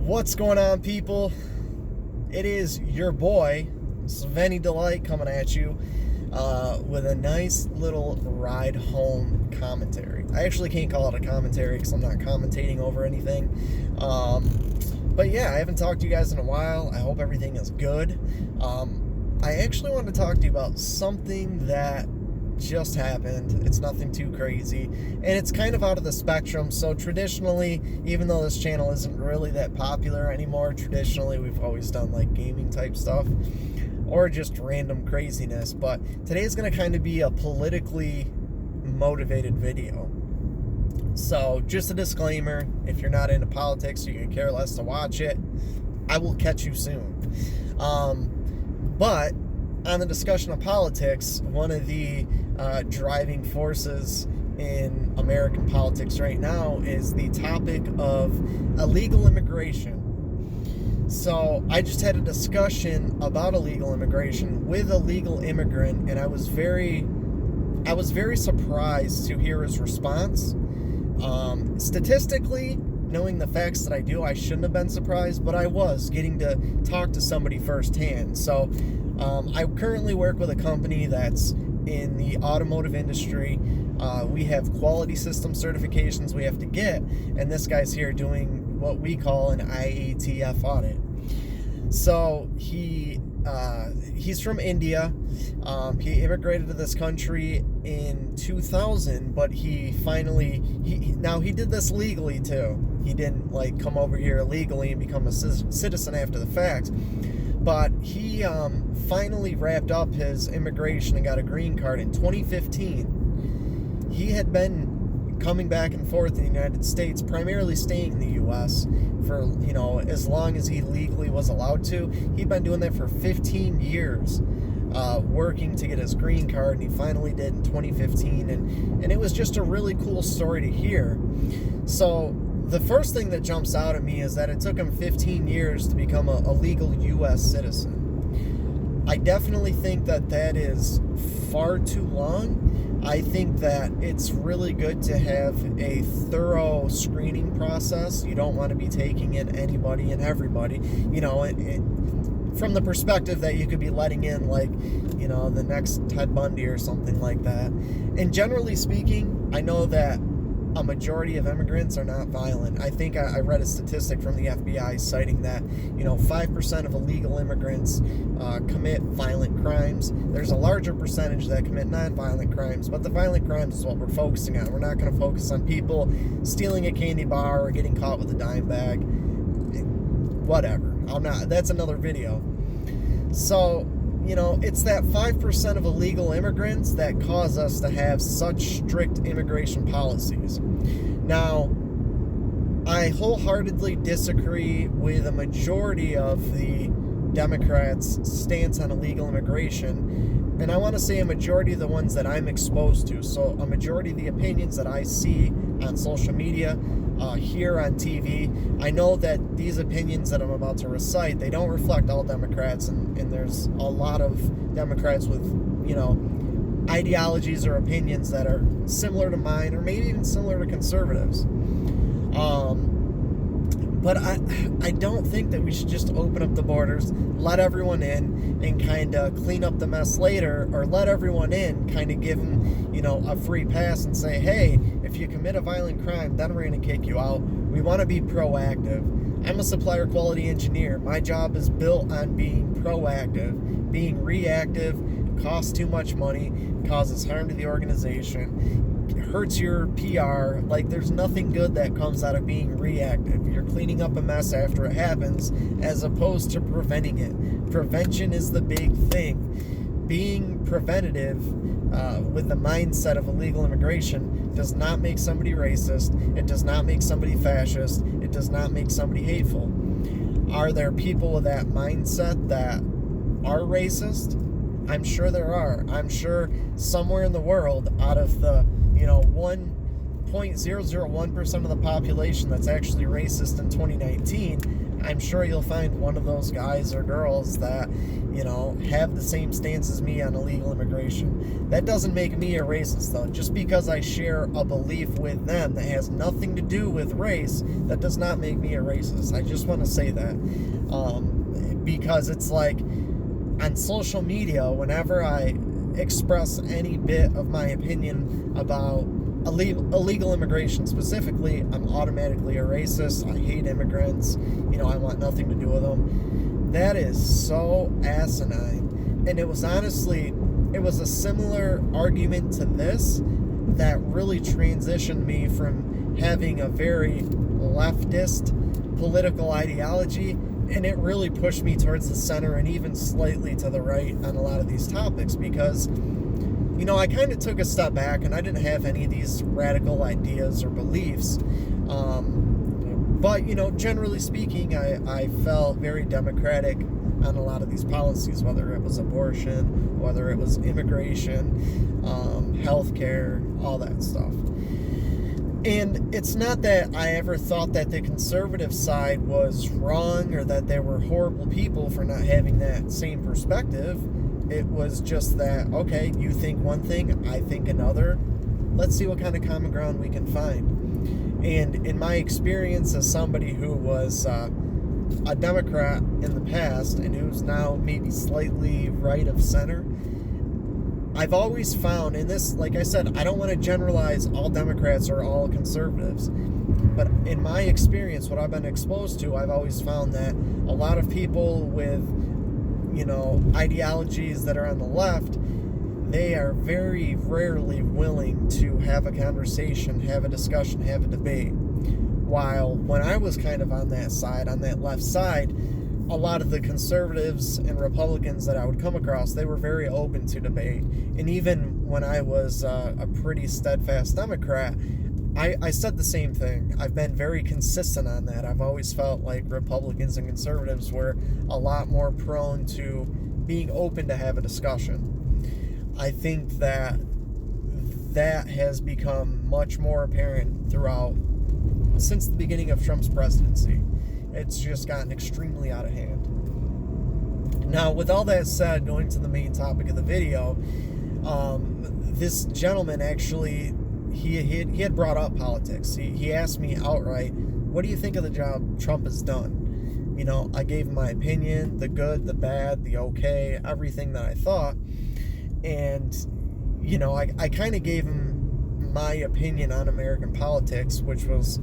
What's going on, people? It is your boy, Svenny-D coming at you with a nice little ride home commentary. I actually can't call it a commentary because I'm not commentating over anything. But yeah, I haven't talked to you guys in a while. I hope everything is good. I actually wanted to talk to you about something that just happened. It's nothing too crazy, and it's kind of out of the spectrum. So traditionally, even though this channel isn't really that popular anymore, traditionally we've always done like gaming type stuff or just random craziness. But today's going to kind of be a politically motivated video. So just a disclaimer, if you're not into politics, you can care less to watch it. I will catch you soon. But on the discussion of politics, one of the driving forces in American politics right now is the topic of illegal immigration. So I just had a discussion about illegal immigration with a legal immigrant, and I was very surprised to hear his response. Statistically, knowing the facts that I do, I shouldn't have been surprised, but I was getting to talk to somebody firsthand. So I currently work with a company that's in the automotive industry. We have quality system certifications we have to get, and this guy's here doing what we call an IATF audit. So he's from India. He immigrated to this country in 2000, but he did this legally too. He didn't like come over here illegally and become a citizen after the fact. But he finally wrapped up his immigration and got a green card in 2015. He had been coming back and forth in the United States, primarily staying in the U.S. for, as long as he legally was allowed to. He'd been doing that for 15 years, working to get his green card, and he finally did in 2015. And it was just a really cool story to hear. So the first thing that jumps out at me is that it took him 15 years to become a legal U.S. citizen. I definitely think that is far too long. I think that it's really good to have a thorough screening process. You don't want to be taking in anybody and everybody, from the perspective that you could be letting in, the next Ted Bundy or something like that. And generally speaking, I know that a majority of immigrants are not violent. I think I read a statistic from the FBI citing that 5% of illegal immigrants commit violent crimes. There's a larger percentage that commit non-violent crimes, but the violent crimes is what we're focusing on. We're not going to focus on people stealing a candy bar or getting caught with a dime bag. Whatever. That's another video. So it's that 5% of illegal immigrants that cause us to have such strict immigration policies. Now, I wholeheartedly disagree with a majority of the Democrats' stance on illegal immigration, and I want to say a majority of the ones that I'm exposed to. So a majority of the opinions that I see on social media, here on TV, I know that these opinions that I'm about to recite, they don't reflect all Democrats, and there's a lot of Democrats with, ideologies or opinions that are similar to mine, or maybe even similar to conservatives. But I don't think that we should just open up the borders, let everyone in, and kind of clean up the mess later, or let everyone in, kind of give them, a free pass and say, hey, if you commit a violent crime, then we're going to kick you out. We want to be proactive. I'm a supplier quality engineer. My job is built on being proactive. Being reactive costs too much money, causes harm to the organization, hurts your PR. There's nothing good that comes out of being reactive. You're cleaning up a mess after it happens, as opposed to preventing it. Prevention is the big thing. Being preventative with the mindset of illegal immigration does not make somebody racist. It does not make somebody fascist. It does not make somebody hateful. Are there people with that mindset that are racist? I'm sure there are. I'm sure somewhere in the world, out of the 1.001% of the population that's actually racist in 2019, I'm sure you'll find one of those guys or girls that, have the same stance as me on illegal immigration. That doesn't make me a racist, though. Just because I share a belief with them that has nothing to do with race, that does not make me a racist. I just want to say that. Because it's like, on social media, whenever I express any bit of my opinion about illegal immigration specifically, I'm automatically a racist. I hate immigrants. I want nothing to do with them. That is so asinine. And it was a similar argument to this that really transitioned me from having a very leftist political ideology, and it really pushed me towards the center and even slightly to the right on a lot of these topics, because I kind of took a step back and I didn't have any of these radical ideas or beliefs. But, generally speaking, I felt very democratic on a lot of these policies, whether it was abortion, whether it was immigration, healthcare, all that stuff. And it's not that I ever thought that the conservative side was wrong or that they were horrible people for not having that same perspective. It was just that, okay, you think one thing, I think another. Let's see what kind of common ground we can find. And in my experience as somebody who was a Democrat in the past and who's now maybe slightly right of center, I've always found in this, like I said, I don't want to generalize all Democrats or all conservatives, but in my experience, what I've been exposed to, I've always found that a lot of people with ideologies that are on the left, they are very rarely willing to have a conversation, have a discussion, have a debate. While when I was kind of on that side, on that left side, a lot of the conservatives and Republicans that I would come across, they were very open to debate. And even when I was a pretty steadfast Democrat, I said the same thing. I've been very consistent on that. I've always felt like Republicans and conservatives were a lot more prone to being open to have a discussion. I think that has become much more apparent since the beginning of Trump's presidency. It's just gotten extremely out of hand. Now, with all that said, going to the main topic of the video, this gentleman actually, he had brought up politics. He asked me outright, what do you think of the job Trump has done? I gave him my opinion, the good, the bad, the okay, everything that I thought. And, I kind of gave him my opinion on American politics, which was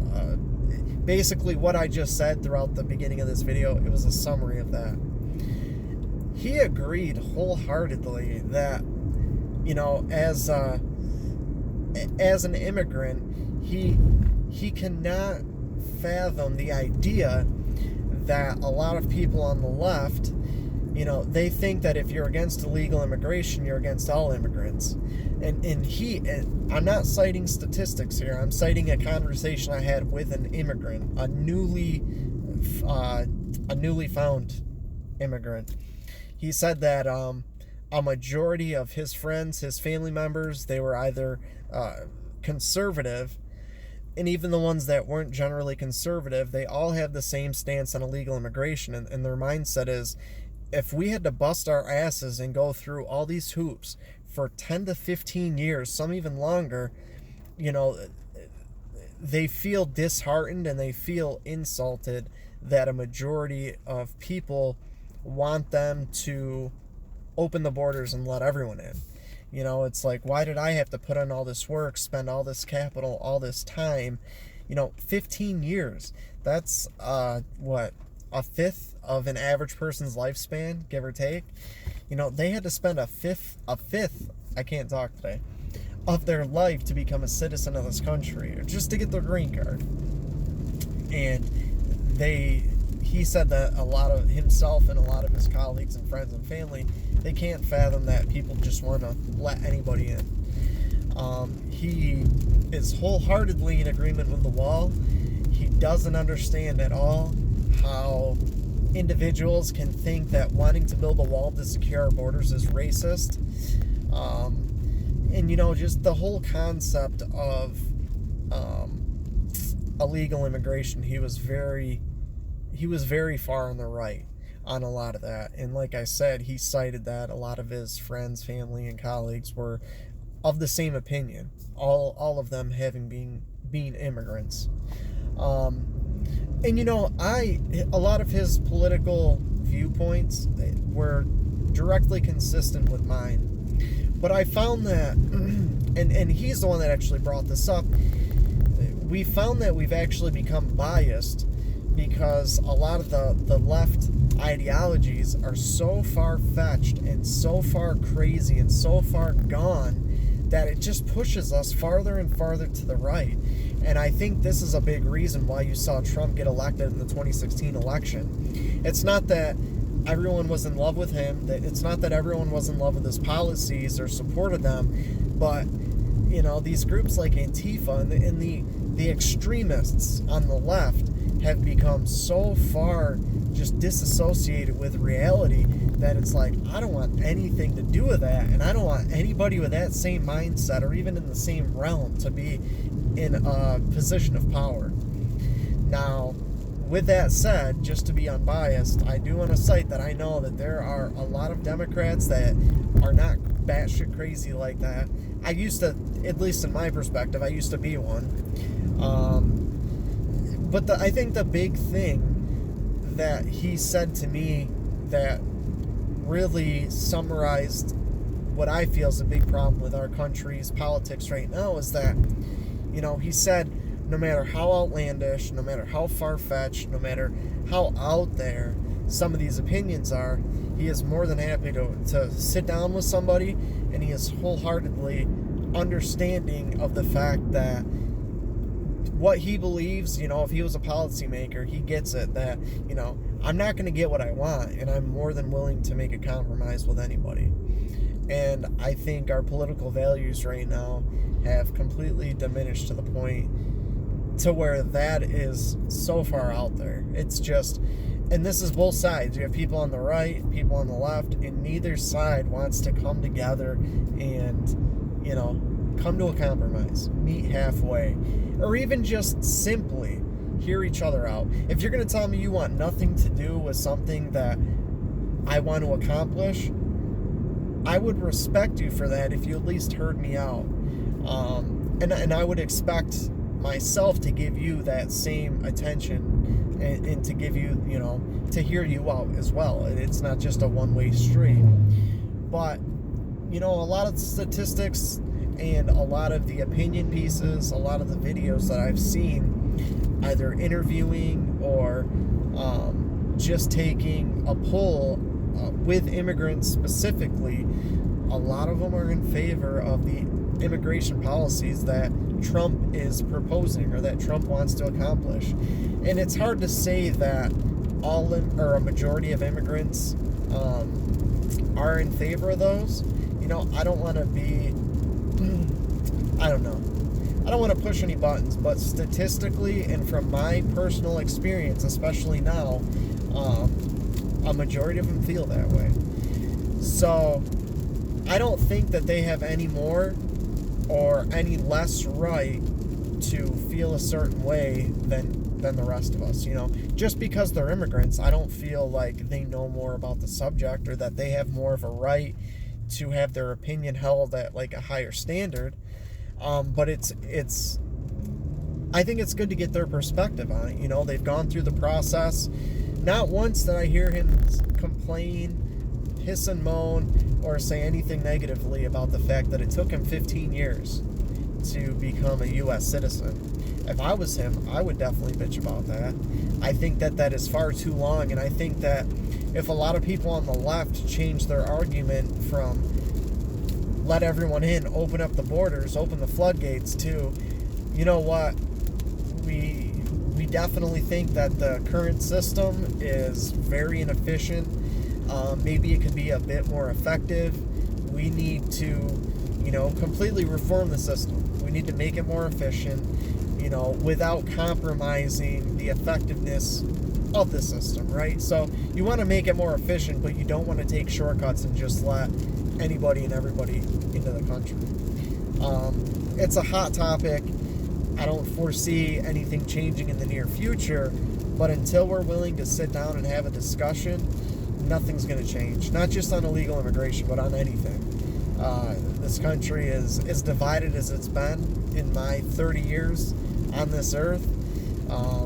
basically what I just said throughout the beginning of this video. It was a summary of that. He agreed wholeheartedly that, as an immigrant, he cannot fathom the idea that a lot of people on the left, they think that if you're against illegal immigration, you're against all immigrants. And I'm not citing statistics here. I'm citing a conversation I had with an immigrant, a newly found immigrant. He said that a majority of his friends, his family members, they were either conservative, and even the ones that weren't generally conservative, they all have the same stance on illegal immigration. And their mindset is, if we had to bust our asses and go through all these hoops for 10 to 15 years, some even longer, they feel disheartened and they feel insulted that a majority of people want them to open the borders and let everyone in. It's like, why did I have to put in all this work, spend all this capital, all this time? 15 years. That's, a fifth of an average person's lifespan, give or take. They had to spend a fifth, I can't talk today, of their life to become a citizen of this country, or just to get their green card. And he said that a lot of himself and a lot of his colleagues and friends and family, they can't fathom that people just want to let anybody in. He is wholeheartedly in agreement with the wall. He doesn't understand at all how individuals can think that wanting to build a wall to secure our borders is racist. And just the whole concept of illegal immigration, he was very he was very far on the right on a lot of that. And like I said, he cited that a lot of his friends, family, and colleagues were of the same opinion. All of them having being immigrants. And a lot of his political viewpoints were directly consistent with mine. But I found that, and he's the one that actually brought this up, we found that we've actually become biased because a lot of the left ideologies are so far-fetched and so far crazy and so far gone that it just pushes us farther and farther to the right. And I think this is a big reason why you saw Trump get elected in the 2016 election. It's not that everyone was in love with him, it's not that everyone was in love with his policies or supported them, but these groups like Antifa and the extremists on the left have become so far just disassociated with reality that it's like, I don't want anything to do with that, and I don't want anybody with that same mindset or even in the same realm to be in a position of power. Now, with that said, just to be unbiased, I do want to cite that I know that there are a lot of Democrats that are not batshit crazy like that. I used to, at least in my perspective, I used to be one. But I think the big thing that he said to me that really summarized what I feel is a big problem with our country's politics right now is that, he said, no matter how outlandish, no matter how far-fetched, no matter how out there some of these opinions are, he is more than happy to sit down with somebody, and he is wholeheartedly understanding of the fact that what he believes, if he was a policymaker, he gets it, that, I'm not going to get what I want, and I'm more than willing to make a compromise with anybody. And I think our political values right now have completely diminished to the point to where that is so far out there. It's just, and this is both sides. You have people on the right, people on the left, and neither side wants to come together and, come to a compromise, meet halfway, or even just simply hear each other out. If you're going to tell me you want nothing to do with something that I want to accomplish, I would respect you for that if you at least heard me out. And I would expect myself to give you that same attention and to give you, to hear you out as well. It's not just a one-way street. But, a lot of the statistics and a lot of the opinion pieces, a lot of the videos that I've seen, either interviewing or just taking a poll with immigrants specifically, a lot of them are in favor of the immigration policies that Trump is proposing or that Trump wants to accomplish. And it's hard to say that a majority of immigrants are in favor of those. I don't want to be, I don't want to push any buttons, but statistically and from my personal experience, especially now, a majority of them feel that way. So I don't think that they have any more or any less right to feel a certain way than the rest of us. Just because they're immigrants, I don't feel like they know more about the subject or that they have more of a right to have their opinion held at like a higher standard. But it's I think it's good to get their perspective on it. They've gone through the process. Not once did I hear him complain, hiss and moan, or say anything negatively about the fact that it took him 15 years to become a U.S. citizen. If I was him, I would definitely bitch about that. I think that is far too long, and I think that if a lot of people on the left change their argument from let everyone in, open up the borders, open the floodgates, to, you know what, we definitely think that the current system is very inefficient. Maybe it could be a bit more effective. We need to, completely reform the system. We need to make it more efficient, without compromising the effectiveness of the system, right? So you want to make it more efficient, but you don't want to take shortcuts and just let anybody and everybody into the country. It's a hot topic. I don't foresee anything changing in the near future, But until we're willing to sit down and have a discussion, nothing's going to change. Not just on illegal immigration, but on anything. This country is as divided as it's been in my 30 years on this earth.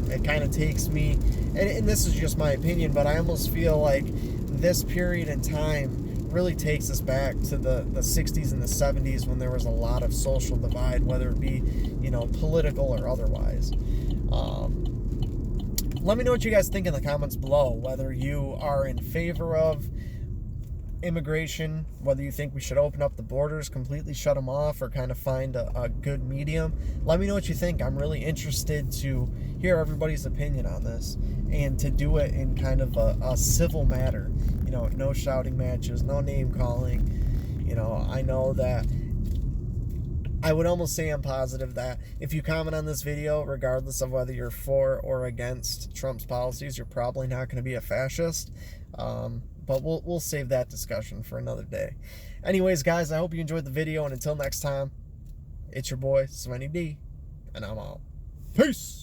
It kind of takes me, and this is just my opinion, but I almost feel like this period in time really takes us back to the 60s and the 70s, when there was a lot of social divide, whether it be, political or otherwise. Let me know what you guys think in the comments below, whether you are in favor of immigration, whether you think we should open up the borders, completely shut them off, or kind of find a good medium. Let me know what you think. I'm really interested to hear everybody's opinion on this, and to do it in kind of a civil matter. No shouting matches, no name calling. I know that I would almost say I'm positive that if you comment on this video, regardless of whether you're for or against Trump's policies, you're probably not going to be a fascist. But we'll save that discussion for another day. Anyways, guys, I hope you enjoyed the video, and until next time, it's your boy, Svenny-D, and I'm out. Peace!